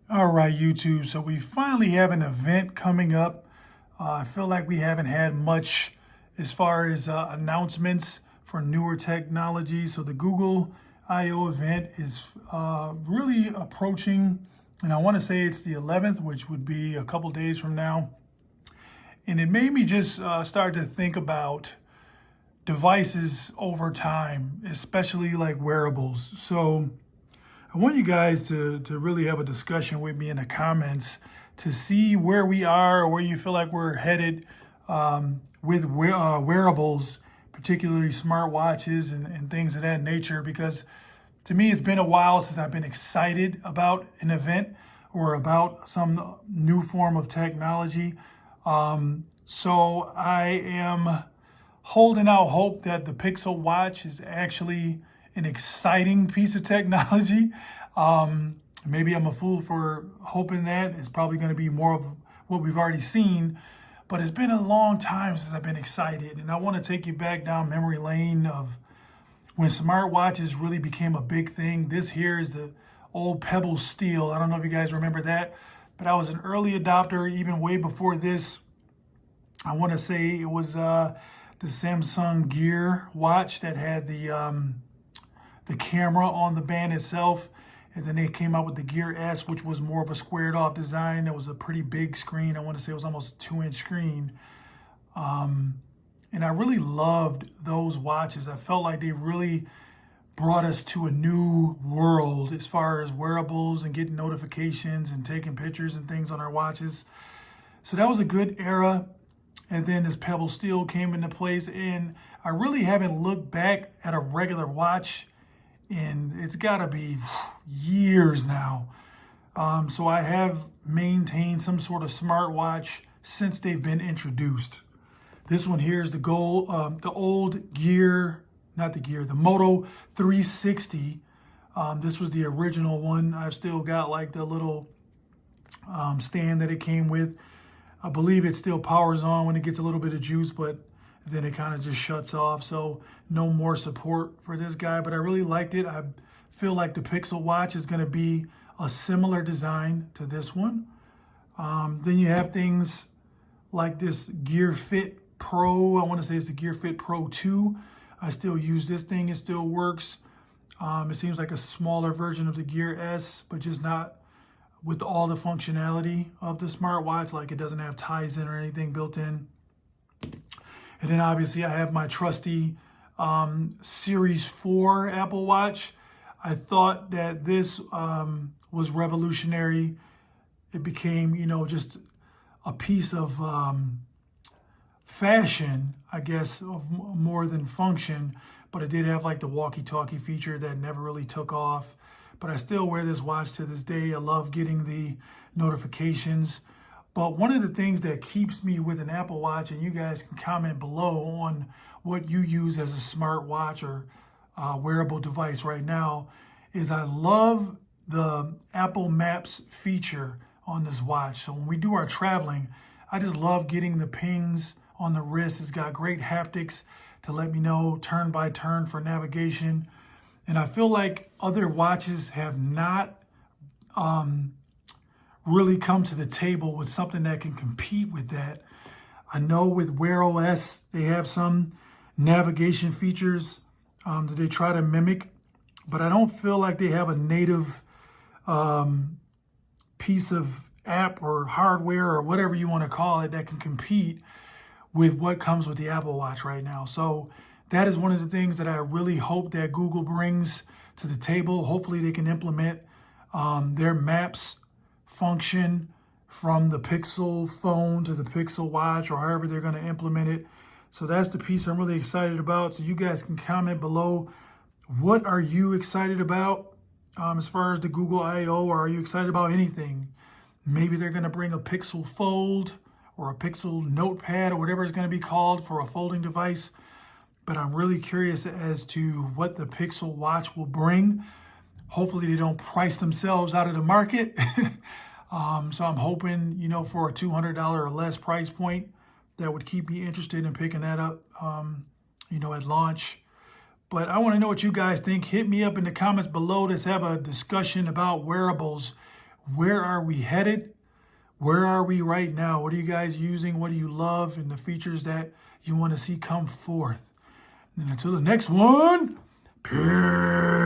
All right, YouTube. So we finally have an event coming up. I feel like we haven't had much as far as announcements for newer technology. So the Google I/O event is really approaching, and I want to say it's the 11th, which would be a couple days from now. And it made me just start to think about devices over time, especially like wearables. So I want you guys to really have a discussion with me in the comments to see where we are or where you feel like we're headed with wearables, particularly smartwatches and things of that nature. Because to me, it's been a while since I've been excited about an event or about some new form of technology. So I am holding out hope that the Pixel Watch is actually an exciting piece of technology. Maybe I'm a fool for hoping that. It's probably going to be more of what we've already seen, but it's been a long time since I've been excited. And I want to take you back down memory lane of when smartwatches really became a big thing. This here is the old Pebble Steel. I don't know if you guys remember that, but I was an early adopter even way before this. I want to say it was the Samsung Gear watch that had the camera on the band itself, and then they came out with the Gear S, which was more of a squared off design. It was a pretty big screen. I want to say it was almost a 2-inch screen. And I really loved those watches. I felt like they really brought us to a new world as far as wearables and getting notifications and taking pictures and things on our watches. So that was a good era. And then this Pebble Steel came into place, and I really haven't looked back at a regular watch in, it's got to be years now. So I have maintained some sort of smartwatch since they've been introduced. This one here is the old Gear, not the Gear, the Moto 360. This was the original one. I've still got like the little stand that it came with. I believe it still powers on when it gets a little bit of juice, but then it kind of just shuts off. So no more support for this guy, but I really liked it. I feel like the Pixel Watch is going to be a similar design to this one. Then you have things like this Gear Fit Pro. I want to say it's the Gear Fit Pro 2. I still use this thing. It still works. It seems like a smaller version of the Gear S, but just not with all the functionality of the smartwatch, like it doesn't have ties in or anything built in. And then obviously I have my trusty Series 4 Apple Watch. I thought that this was revolutionary. It became, just a piece of fashion, I guess, of more than function. But it did have like the walkie-talkie feature that never really took off. But I still wear this watch to this day. I love getting the notifications. But one of the things that keeps me with an Apple Watch, and you guys can comment below on what you use as a smartwatch or wearable device right now, is I love the Apple Maps feature on this watch. So when we do our traveling, I just love getting the pings on the wrist. It's got great haptics to let me know turn by turn for navigation. And I feel like other watches have not really come to the table with something that can compete with that. I know with Wear OS, they have some navigation features that they try to mimic, but I don't feel like they have a native piece of app or hardware or whatever you want to call it that can compete with what comes with the Apple Watch right now. So that is one of the things that I really hope that Google brings to the table. Hopefully they can implement their maps function from the Pixel phone to the Pixel Watch, or however they're going to implement it. So that's the piece I'm really excited about. So you guys can comment below. What are you excited about as far as the Google I/O, or are you excited about anything? Maybe they're going to bring a Pixel Fold or a Pixel Notepad or whatever it's going to be called for a folding device. But I'm really curious as to what the Pixel Watch will bring. Hopefully they don't price themselves out of the market. So I'm hoping, for a $200 or less price point, that would keep me interested in picking that up, at launch. But I want to know what you guys think. Hit me up in the comments below. Let's have a discussion about wearables where are we headed? Where are we right now? What are you guys using? What do you love? And the features that you want to see come forth. And until the next one, peace.